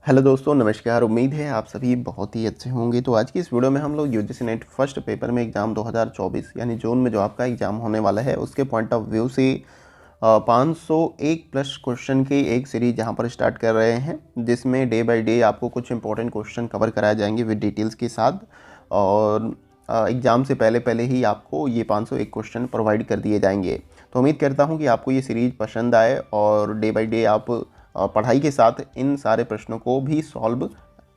Hello दोस्तों, नमस्कार। उम्मीद है आप सभी बहुत ही अच्छे होंगे। तो आज की इस वीडियो में हम लोग यूजीसी नेट फर्स्ट पेपर में एग्ज़ाम 2024 यानी जून में जो आपका एग्ज़ाम होने वाला है उसके पॉइंट ऑफ व्यू से 501 प्लस क्वेश्चन की एक सीरीज यहाँ पर स्टार्ट कर रहे हैं, जिसमें डे बाय डे आपको कुछ इंपॉर्टेंट क्वेश्चन कवर कराए जाएंगे विद डिटेल्स के साथ। और एग्ज़ाम से पहले पहले ही आपको ये 501 क्वेश्चन प्रोवाइड कर दिए जाएंगे। तो उम्मीद करता हूँ कि आपको ये सीरीज़ पसंद आए और डे बाय डे आप पढ़ाई के साथ इन सारे प्रश्नों को भी सॉल्व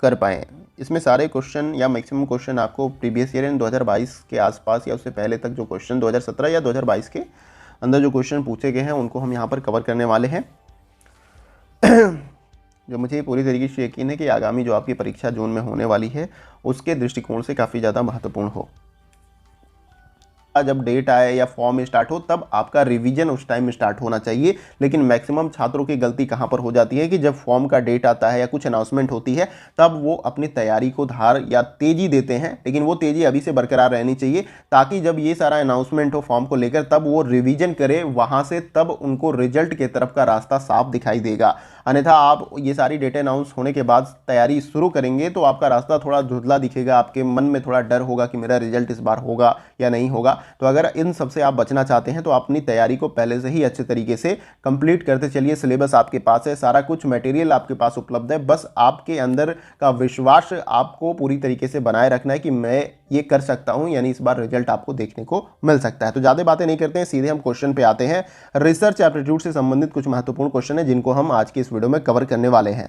कर पाएँ। इसमें सारे क्वेश्चन या मैक्सिमम क्वेश्चन आपको प्रीवियस ईयर इन 2022 के आसपास या उससे पहले तक जो क्वेश्चन 2017 या 2022 के अंदर जो क्वेश्चन पूछे गए हैं उनको हम यहाँ पर कवर करने वाले हैं। जो मुझे पूरी तरीके से यकीन है कि आगामी जो आपकी परीक्षा जून में होने वाली है उसके दृष्टिकोण से काफ़ी ज़्यादा महत्वपूर्ण हो। जब डेट आए या फॉर्म स्टार्ट हो तब आपका रिवीजन उस टाइम स्टार्ट होना चाहिए। लेकिन मैक्सिमम छात्रों की गलती कहां पर हो जाती है कि जब फॉर्म का डेट आता है या कुछ अनाउंसमेंट होती है तब वो अपनी तैयारी को धार या तेजी देते हैं, लेकिन वो तेजी अभी से बरकरार रहनी चाहिए ताकि जब ये सारा अनाउंसमेंट हो फॉर्म को लेकर तब वो रिवीजन करे वहां से, तब उनको रिजल्ट की तरफ का रास्ता साफ दिखाई देगा। अन्यथा आप ये सारी डेटें अनाउंस होने के बाद तैयारी शुरू करेंगे तो आपका रास्ता थोड़ा धुंधला दिखेगा, आपके मन में थोड़ा डर होगा कि मेरा रिजल्ट इस बार होगा या नहीं होगा। तो अगर इन सब से आप बचना चाहते हैं तो अपनी तैयारी को पहले से ही अच्छे तरीके से कंप्लीट करते चलिए। सिलेबस आपके पास है, सारा कुछ मटेरियल आपके पास उपलब्ध है, बस आपके अंदर का विश्वास आपको पूरी तरीके से बनाए रखना है कि मैं ये कर सकता हूं, यानी इस बार रिजल्ट आपको देखने को मिल सकता है। तो ज़्यादा बातें नहीं करते हैं, सीधे हम क्वेश्चन पे आते हैं। रिसर्च एप्टीट्यूड से संबंधित कुछ महत्वपूर्ण क्वेश्चन है जिनको हम आज की इस वीडियो में कवर करने वाले हैं।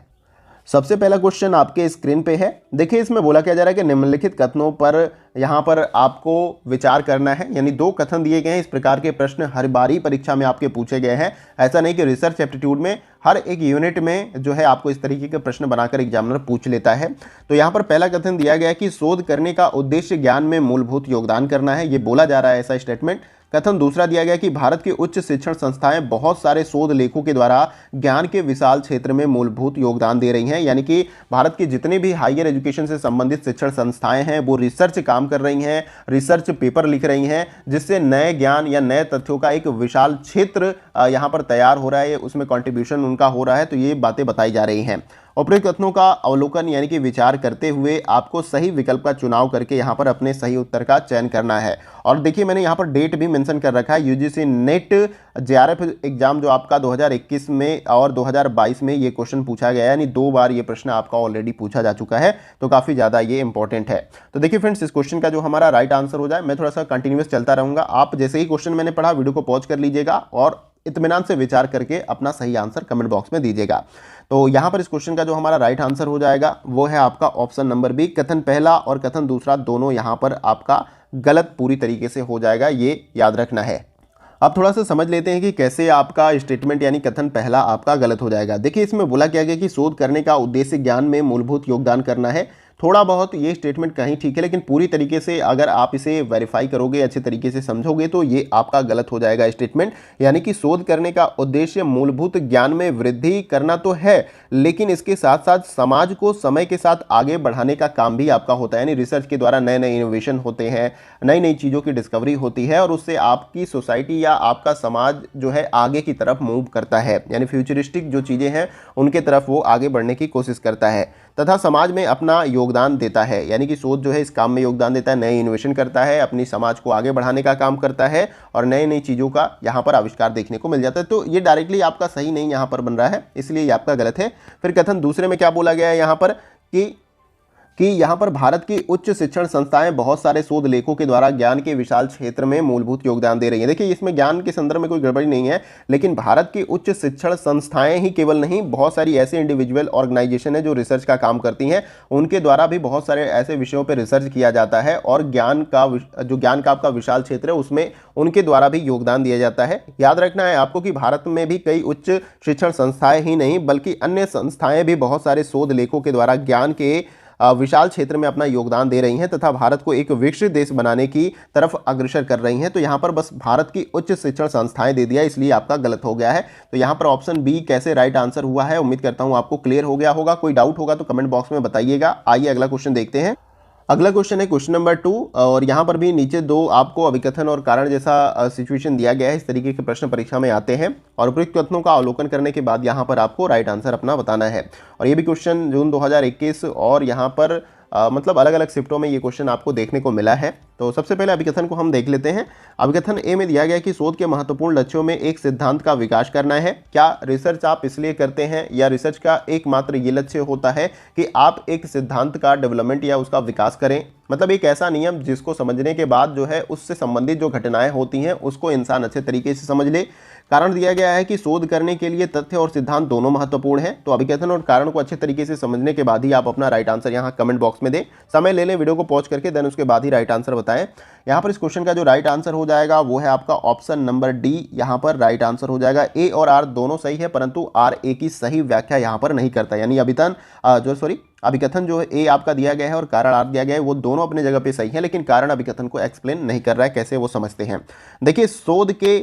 सबसे पहला क्वेश्चन आपके स्क्रीन पे है। देखिए इसमें बोला क्या जा रहा है कि निम्नलिखित कथनों पर यहाँ पर आपको विचार करना है, यानी दो कथन दिए गए हैं। इस प्रकार के प्रश्न हर बारी परीक्षा में आपके पूछे गए हैं। ऐसा नहीं कि रिसर्च एप्टीट्यूड में हर एक यूनिट में जो है आपको इस तरीके के प्रश्न बनाकर एग्जामिनर पूछ लेता है। तो यहाँ पर पहला कथन दिया गया है कि शोध करने का उद्देश्य ज्ञान में मूलभूत योगदान करना है, ये बोला जा रहा है ऐसा स्टेटमेंट। कथन दूसरा दिया गया कि भारत की उच्च शिक्षण संस्थाएं बहुत सारे शोध लेखों के द्वारा ज्ञान के विशाल क्षेत्र में मूलभूत योगदान दे रही हैं, यानी कि भारत की जितने भी हायर एजुकेशन से संबंधित शिक्षण संस्थाएं हैं वो रिसर्च काम कर रही हैं, रिसर्च पेपर लिख रही हैं, जिससे नए ज्ञान या नए तथ्यों का एक विशाल क्षेत्र यहाँ पर तैयार हो रहा है, उसमें कॉन्ट्रीब्यूशन उनका हो रहा है। तो ये बातें बताई जा रही हैं। उपरोक्त कथनों का अवलोकन यानी कि विचार करते हुए आपको सही विकल्प का चुनाव करके यहाँ पर अपने सही उत्तर का चयन करना है। और देखिए मैंने यहाँ पर डेट भी मेंशन कर रखा है। यूजीसी नेट जेआरएफ एग्जाम जो आपका 2021 में और 2022 में ये क्वेश्चन पूछा गया है, यानी दो बार ये प्रश्न आपका ऑलरेडी पूछा जा चुका है, तो काफ़ी ज़्यादा ये इंपॉर्टेंट है। तो देखिए फ्रेंड्स, इस क्वेश्चन का जो हमारा राइट आंसर हो जाए, मैं थोड़ा सा कंटिन्यूअस चलता रहूँगा। आप जैसे ही क्वेश्चन मैंने पढ़ा वीडियो को पॉज कर लीजिएगा और इत्मीनान से विचार करके अपना सही आंसर कमेंट बॉक्स में दीजिएगा। तो यहाँ पर इस क्वेश्चन का जो हमारा राइट आंसर हो जाएगा वो है आपका ऑप्शन नंबर बी। कथन पहला और कथन दूसरा दोनों यहाँ पर आपका गलत पूरी तरीके से हो जाएगा, ये याद रखना है। अब थोड़ा सा समझ लेते हैं कि कैसे आपका स्टेटमेंट यानी कथन पहला आपका गलत हो जाएगा। देखिए इसमें बोला क्या गया कि शोध करने का उद्देश्य ज्ञान में मूलभूत योगदान करना है। थोड़ा बहुत ये स्टेटमेंट कहीं ठीक है, लेकिन पूरी तरीके से अगर आप इसे वेरीफाई करोगे, अच्छे तरीके से समझोगे तो ये आपका गलत हो जाएगा स्टेटमेंट। यानी कि शोध करने का उद्देश्य मूलभूत ज्ञान में वृद्धि करना तो है, लेकिन इसके साथ साथ समाज को समय के साथ आगे बढ़ाने का काम भी आपका होता है। यानी रिसर्च के द्वारा नए नए इनोवेशन होते हैं, नई नई चीज़ों की डिस्कवरी होती है और उससे आपकी सोसाइटी या आपका समाज जो है आगे की तरफ मूव करता है, यानी फ्यूचरिस्टिक जो चीज़ें हैं उनके तरफ वो आगे बढ़ने की कोशिश करता है तथा समाज में अपना योगदान देता है। यानी कि शोध जो है इस काम में योगदान देता है, नए इनोवेशन करता है, अपनी समाज को आगे बढ़ाने का काम करता है और नई नई चीज़ों का यहाँ पर आविष्कार देखने को मिल जाता है। तो ये डायरेक्टली आपका सही नहीं यहाँ पर बन रहा है, इसलिए ये आपका गलत है। फिर कथन दूसरे में क्या बोला गया है यहाँ पर कि यहाँ पर भारत की उच्च शिक्षण संस्थाएं बहुत सारे शोध लेखों के द्वारा ज्ञान के विशाल क्षेत्र में मूलभूत योगदान दे रही हैं। देखिए इसमें ज्ञान के संदर्भ में कोई गड़बड़ी नहीं है, लेकिन भारत की उच्च शिक्षण संस्थाएं ही केवल नहीं, बहुत सारी ऐसे इंडिविजुअल ऑर्गेनाइजेशन है जो रिसर्च का काम करती हैं, उनके द्वारा भी बहुत सारे ऐसे विषयों पर रिसर्च किया जाता है और ज्ञान का आपका विशाल क्षेत्र है उसमें उनके द्वारा भी योगदान दिया जाता है। याद रखना है आपको कि भारत में भी कई उच्च शिक्षण संस्थाएं ही नहीं बल्कि अन्य संस्थाएं भी बहुत सारे शोध लेखों के द्वारा ज्ञान के विशाल क्षेत्र में अपना योगदान दे रही हैं तथा भारत को एक विकसित देश बनाने की तरफ अग्रसर कर रही हैं। तो यहाँ पर बस भारत की उच्च शिक्षण संस्थाएं दे दिया, इसलिए आपका गलत हो गया है। तो यहाँ पर ऑप्शन बी कैसे राइट आंसर हुआ है, उम्मीद करता हूँ आपको क्लियर हो गया होगा। कोई डाउट होगा तो कमेंट बॉक्स में बताइएगा। आइए अगला क्वेश्चन देखते हैं। अगला क्वेश्चन है क्वेश्चन नंबर 2 और यहाँ पर भी नीचे दो आपको अभिकथन और कारण जैसा सिचुएशन दिया गया है। इस तरीके के प्रश्न परीक्षा में आते हैं और उपयुक्त कथनों का अवलोकन करने के बाद यहाँ पर आपको राइट आंसर अपना बताना है। और ये भी क्वेश्चन जून 2021 और यहाँ पर मतलब अलग अलग शिफ्टों में ये क्वेश्चन आपको देखने को मिला है। तो सबसे पहले अभिकथन को हम देख लेते हैं। अभिकथन ए में दिया गया कि शोध के महत्वपूर्ण लक्ष्यों में एक सिद्धांत का विकास करना है। क्या रिसर्च आप इसलिए करते हैं या रिसर्च का एकमात्र ये लक्ष्य होता है कि आप एक सिद्धांत का डेवलपमेंट या उसका विकास करें? मतलब एक ऐसा नियम जिसको समझने के बाद जो है उससे संबंधित जो घटनाएं होती हैं उसको इंसान अच्छे तरीके से समझ ले। कारण दिया गया है कि शोध करने के लिए तथ्य और सिद्धांत दोनों महत्वपूर्ण हैं। तो अभिकथन और कारण को अच्छे तरीके से समझने के बाद ही आप अपना राइट आंसर यहाँ कमेंट बॉक्स में दें। समय ले लें, वीडियो को पॉज करके देन उसके बाद ही राइट आंसर बताएं। यहाँ पर इस क्वेश्चन का जो राइट आंसर हो जाएगा वो है आपका ऑप्शन नंबर डी। यहाँ पर राइट आंसर हो जाएगा। ए और आर दोनों सही है परंतु आर ए की सही व्याख्या यहाँ पर नहीं करता, यानी अभिकथन जो है ए आपका दिया गया है और कारण आर दिया गया है वो दोनों अपने जगह पे सही है, लेकिन कारण अभिकथन को एक्सप्लेन नहीं कर रहा है। कैसे वो समझते हैं। देखिए, शोध के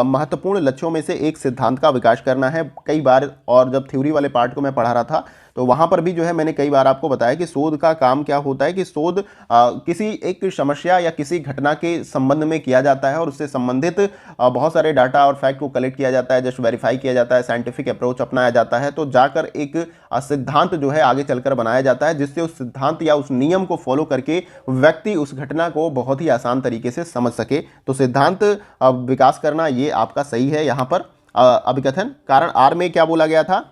महत्वपूर्ण लक्ष्यों में से एक सिद्धांत का विकास करना है। कई बार और जब थ्योरी वाले पार्ट को मैं पढ़ा रहा था तो वहाँ पर भी जो है मैंने कई बार आपको बताया कि शोध का काम क्या होता है कि शोध किसी एक समस्या या किसी घटना के संबंध में किया जाता है और उससे संबंधित बहुत सारे डाटा और फैक्ट को कलेक्ट किया जाता है, जस्ट वेरीफाई किया जाता है, साइंटिफिक अप्रोच अपनाया जाता है, तो जाकर एक सिद्धांत जो है आगे चलकर बनाया जाता है जिससे उस सिद्धांत या उस नियम को फॉलो करके व्यक्ति उस घटना को बहुत ही आसान तरीके से समझ सके। तो सिद्धांत विकास करना ये आपका सही है यहाँ पर अभिकथन। कारण आर में क्या बोला गया था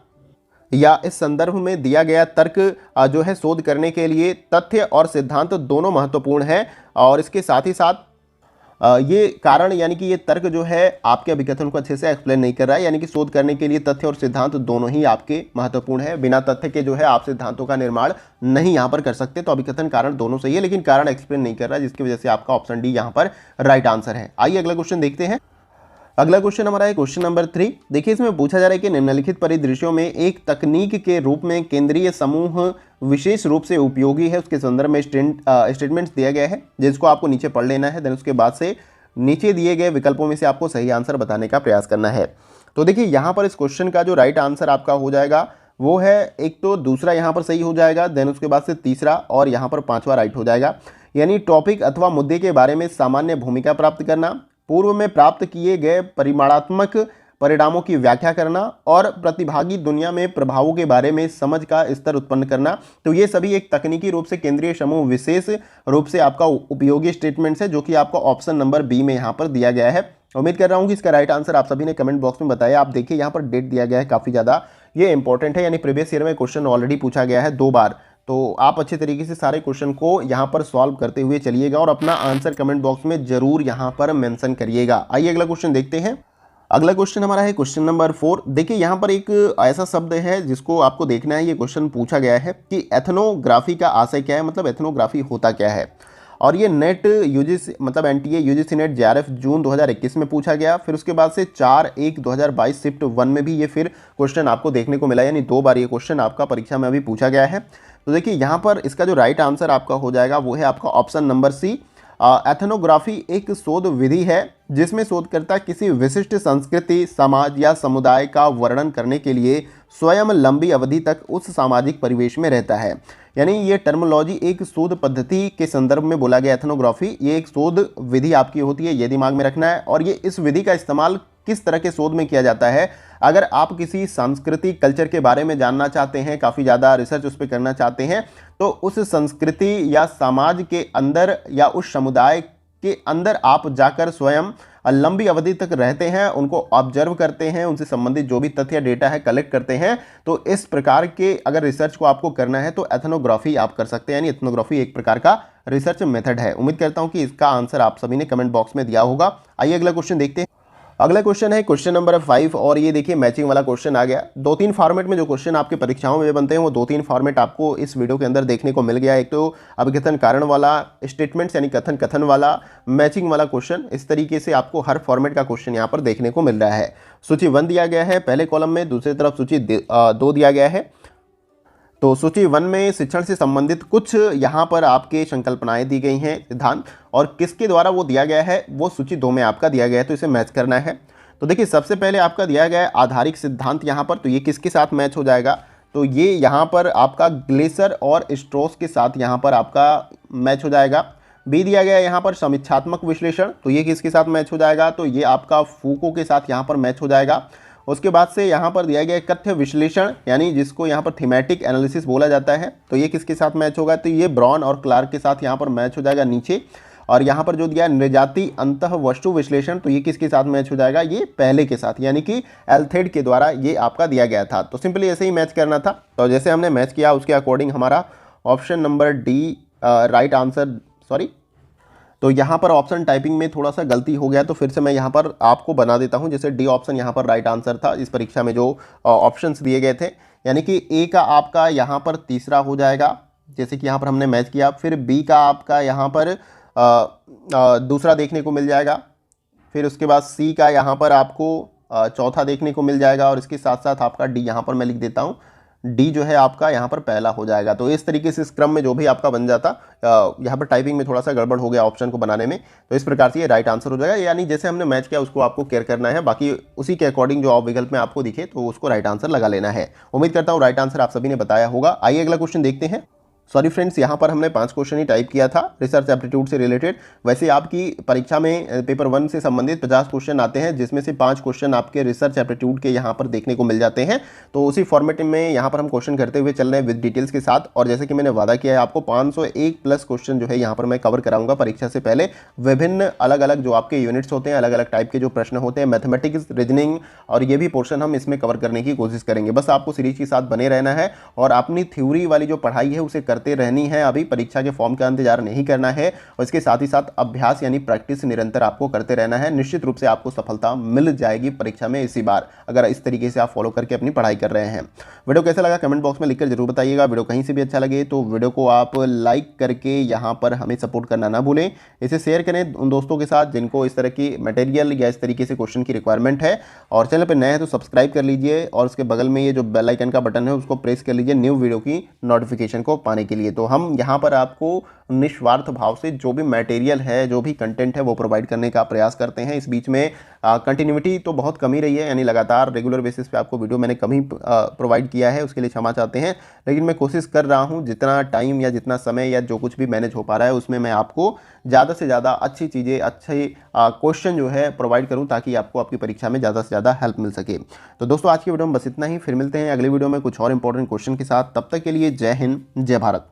या इस संदर्भ में दिया गया तर्क जो है शोध करने के लिए तथ्य और सिद्धांत दोनों महत्वपूर्ण है और इसके साथ ही साथ ये कारण यानी कि ये तर्क जो है आपके अभिकथन को अच्छे से एक्सप्लेन नहीं कर रहा है, यानी कि शोध करने के लिए तथ्य और सिद्धांत दोनों ही आपके महत्वपूर्ण है। बिना तथ्य के जो है आप सिद्धांतों का निर्माण नहीं यहाँ पर कर सकते। तो अभिकथन कारण दोनों सही है लेकिन कारण एक्सप्लेन नहीं कर रहा है, जिसकी वजह से आपका ऑप्शन डी यहाँ पर राइट आंसर है। आइए अगला क्वेश्चन देखते हैं। अगला क्वेश्चन हमारा है क्वेश्चन नंबर 3। देखिए, इसमें पूछा जा रहा है कि निम्नलिखित परिदृश्यों में एक तकनीक के रूप में केंद्रीय समूह विशेष रूप से उपयोगी है, उसके संदर्भ में स्टेटमेंट्स दिया गया है जिसको आपको नीचे पढ़ लेना है। देन उसके बाद से नीचे दिए गए विकल्पों में से आपको सही आंसर बताने का प्रयास करना है। तो देखिए, यहाँ पर इस क्वेश्चन का जो राइट आंसर आपका हो जाएगा वो है एक तो दूसरा यहाँ पर सही हो जाएगा, देन उसके बाद से तीसरा और यहाँ पर पांचवा राइट हो जाएगा। यानी टॉपिक अथवा मुद्दे के बारे में सामान्य भूमिका प्राप्त करना, पूर्व में प्राप्त किए गए परिमाणात्मक परिणामों की व्याख्या करना और प्रतिभागी दुनिया में प्रभावों के बारे में समझ का स्तर उत्पन्न करना। तो ये सभी एक तकनीकी रूप से केंद्रीय समूह विशेष रूप से आपका उपयोगी स्टेटमेंट्स है जो कि आपका ऑप्शन नंबर बी में यहाँ पर दिया गया है। उम्मीद कर रहा हूँ कि इसका राइट आंसर आप सभी ने कमेंट बॉक्स में बताया। आप देखिए, यहाँ पर डेट दिया गया है काफ़ी ज़्यादा, ये इंपॉर्टेंट है, यानी प्रीवियस ईयर में क्वेश्चन ऑलरेडी पूछा गया है 2 बार। तो आप अच्छे तरीके से सारे क्वेश्चन को यहाँ पर सॉल्व करते हुए चलिएगा और अपना आंसर कमेंट बॉक्स में जरूर यहाँ पर मेंशन करिएगा। आइए अगला क्वेश्चन देखते हैं। अगला क्वेश्चन हमारा है क्वेश्चन नंबर 4। देखिए, यहाँ पर एक ऐसा शब्द है जिसको आपको देखना है। ये क्वेश्चन पूछा गया है कि एथनोग्राफी का आशय क्या है, मतलब एथनोग्राफी होता क्या है। और ये नेट यूजीसी मतलब एनटीए यूजीसी नेट जेआरएफ जून 2021 में पूछा गया। फिर उसके बाद से 4/1/2022 शिफ्ट 1 में भी ये फिर क्वेश्चन आपको देखने को मिला, यानी 2 बार ये क्वेश्चन आपका परीक्षा में अभी पूछा गया है। तो देखिए, यहाँ पर इसका जो राइट आंसर आपका हो जाएगा वो है आपका ऑप्शन नंबर सी। एथनोग्राफी एक शोध विधि है जिसमें शोधकर्ता किसी विशिष्ट संस्कृति, समाज या समुदाय का वर्णन करने के लिए स्वयं लंबी अवधि तक उस सामाजिक परिवेश में रहता है। यानी ये टर्मोलॉजी एक शोध पद्धति के संदर्भ में बोला गया। एथनोग्राफी ये एक शोध विधि आपकी होती है, ये दिमाग में रखना है। और ये इस विधि का इस्तेमाल किस तरह के शोध में किया जाता है, अगर आप किसी संस्कृति कल्चर के बारे में जानना चाहते हैं, काफ़ी ज़्यादा रिसर्च उस पर करना चाहते हैं, तो उस संस्कृति या समाज के अंदर या उस समुदाय के अंदर आप जाकर स्वयं लंबी अवधि तक रहते हैं, उनको ऑब्जर्व करते हैं, उनसे संबंधित जो भी तथ्य डेटा है कलेक्ट करते हैं। तो इस प्रकार के अगर रिसर्च को आपको करना है तो एथनोग्राफी आप कर सकते हैं, यानी एथनोग्राफी एक प्रकार का रिसर्च मेथड है। उम्मीद करता हूं कि इसका आंसर आप सभी ने कमेंट बॉक्स में दिया होगा। आइए अगला क्वेश्चन देखते हैं। अगला क्वेश्चन है क्वेश्चन नंबर 5 और ये देखिए मैचिंग वाला क्वेश्चन आ गया। 2-3 फॉर्मेट में जो क्वेश्चन आपके परीक्षाओं में बनते हैं वो 2-3 फॉर्मेट आपको इस वीडियो के अंदर देखने को मिल गया। एक तो अभिकथन कारण वाला, स्टेटमेंट्स यानी कथन कथन वाला, मैचिंग वाला क्वेश्चन। इस तरीके से आपको हर फॉर्मेट का क्वेश्चन यहाँ पर देखने को मिल रहा है। सूची 1 दिया गया है पहले कॉलम में, दूसरी तरफ सूची 2 दिया गया है। तो सूची 1 में शिक्षण से संबंधित कुछ यहाँ पर आपके संकल्पनाएं दी गई हैं, सिद्धांत, और किसके द्वारा वो दिया गया है वो सूची 2 में आपका दिया गया है, तो इसे मैच करना है। तो देखिए सबसे पहले आपका दिया गया है आधारिक सिद्धांत यहाँ पर, तो ये किसके साथ मैच हो जाएगा, तो ये यहाँ पर आपका ग्लेसर और स्ट्रोस के साथ यहाँ पर आपका मैच हो जाएगा। बी दिया गया यहाँ पर समीक्षात्मक विश्लेषण, तो ये किसके साथ मैच हो जाएगा, तो ये आपका फूको के साथ यहाँ पर मैच हो जाएगा। उसके बाद से यहाँ पर दिया गया कथ्य विश्लेषण, यानी जिसको यहाँ पर थीमेटिक एनालिसिस बोला जाता है, तो ये किसके साथ मैच होगा, तो ये ब्राउन और क्लार्क के साथ यहाँ पर मैच हो जाएगा नीचे। और यहाँ पर जो दिया नृजाति अंतः वस्तु विश्लेषण, तो ये किसके साथ मैच हो जाएगा, ये पहले के साथ, यानी कि एल्थेड के द्वारा ये आपका दिया गया था। तो सिंपली ऐसे ही मैच करना था। तो जैसे हमने मैच किया उसके अकॉर्डिंग हमारा option number D right answer, sorry, तो यहाँ पर ऑप्शन टाइपिंग में थोड़ा सा गलती हो गया, तो फिर से मैं यहाँ पर आपको बना देता हूँ। जैसे डी ऑप्शन यहाँ पर राइट आंसर था इस परीक्षा में जो ऑप्शंस दिए गए थे, यानी कि ए का आपका यहाँ पर तीसरा हो जाएगा, जैसे कि यहाँ पर हमने मैच किया। फिर बी का आपका यहाँ पर दूसरा देखने को मिल जाएगा। फिर उसके बाद सी का यहाँ पर आपको चौथा देखने को मिल जाएगा, और इसके साथ साथ आपका डी यहाँ पर मैं लिख देता हूँ, डी जो है आपका यहाँ पर पहला हो जाएगा। तो इस तरीके से इस क्रम में जो भी आपका बन जाता, यहाँ पर टाइपिंग में थोड़ा सा गड़बड़ हो गया ऑप्शन को बनाने में, तो इस प्रकार से ये राइट आंसर हो जाएगा। यानी जैसे हमने मैच किया उसको आपको केयर करना है, बाकी उसी के अकॉर्डिंग जो विकल्प में आपको दिखे तो उसको राइट आंसर लगा लेना है। उम्मीद करता हूँ राइट आंसर आप सभी ने बताया होगा। आइए अगला क्वेश्चन देखते हैं। सॉरी फ्रेंड्स, यहाँ पर हमने 5 क्वेश्चन ही टाइप किया था रिसर्च एप्टीट्यूड से रिलेटेड। वैसे आपकी परीक्षा में पेपर 1 से संबंधित 50 क्वेश्चन आते हैं, जिसमें से 5 क्वेश्चन आपके रिसर्च एप्टीट्यूड के यहाँ पर देखने को मिल जाते हैं। तो उसी फॉर्मेट में यहाँ पर हम क्वेश्चन करते हुए चल रहे हैं विद डिटेल्स के साथ। और जैसे कि मैंने वादा किया है आपको 501 प्लस क्वेश्चन जो है यहाँ पर मैं कवर कराऊंगा परीक्षा से पहले। विभिन्न अलग अलग जो आपके यूनिट्स होते हैं, अलग अलग टाइप के जो प्रश्न होते हैं, मैथमेटिक्स, रीजनिंग, और ये भी पोर्शन हम इसमें कवर करने की कोशिश करेंगे। बस आपको सीरीज के साथ बने रहना है और अपनी थ्योरी वाली जो पढ़ाई है उसे करते रहनी है। अभी परीक्षा के फॉर्म का इंतजार नहीं करना है, और इसके साथ ही साथ अभ्यास यानी प्रैक्टिस निरंतर आपको करते रहना है। निश्चित रूप से आपको सफलता मिल जाएगी परीक्षा में इसी बार, अगर इस तरीके से आप फॉलो करके अपनी पढ़ाई कर रहे हैं। वीडियो कैसा लगा कमेंट बॉक्स में लिखकर जरूर बताइएगा। वीडियो कहीं से भी अच्छा लगे तो वीडियो को आप लाइक करके यहाँ पर हमें सपोर्ट करना ना भूलें। इसे शेयर करें उन दोस्तों के साथ जिनको इस तरह की मटेरियल या इस तरीके से क्वेश्चन की रिक्वायरमेंट है। और चैनल पर नए हैं तो सब्सक्राइब कर लीजिए, और उसके बगल में ये जो बेल आइकन का बटन है उसको प्रेस कर लीजिए न्यू वीडियो की नोटिफिकेशन को पाने के लिए। तो हम यहाँ पर आपको निस्वार्थ भाव से जो भी मटेरियल है, जो भी कंटेंट है वो प्रोवाइड करने का प्रयास करते हैं। इस बीच में कंटिन्यूटी तो बहुत कम ही रही है, यानी लगातार रेगुलर बेसिस पे आपको वीडियो मैंने कम ही प्रोवाइड किया है, उसके लिए क्षमा चाहते हैं। लेकिन मैं कोशिश कर रहा हूँ जितना टाइम या जितना समय या जो कुछ भी मैनेज हो पा रहा है उसमें मैं आपको ज़्यादा से ज़्यादा अच्छी चीज़ें, अच्छे क्वेश्चन जो है प्रोवाइड करूँ, ताकि आपको आपकी परीक्षा में ज़्यादा से ज़्यादा हेल्प मिल सके। तो दोस्तों आज की वीडियो में बस इतना ही, फिर मिलते हैं अगली वीडियो में कुछ और इंपॉर्टेंट क्वेश्चन के साथ। तब तक के लिए जय हिंद, जय भारत।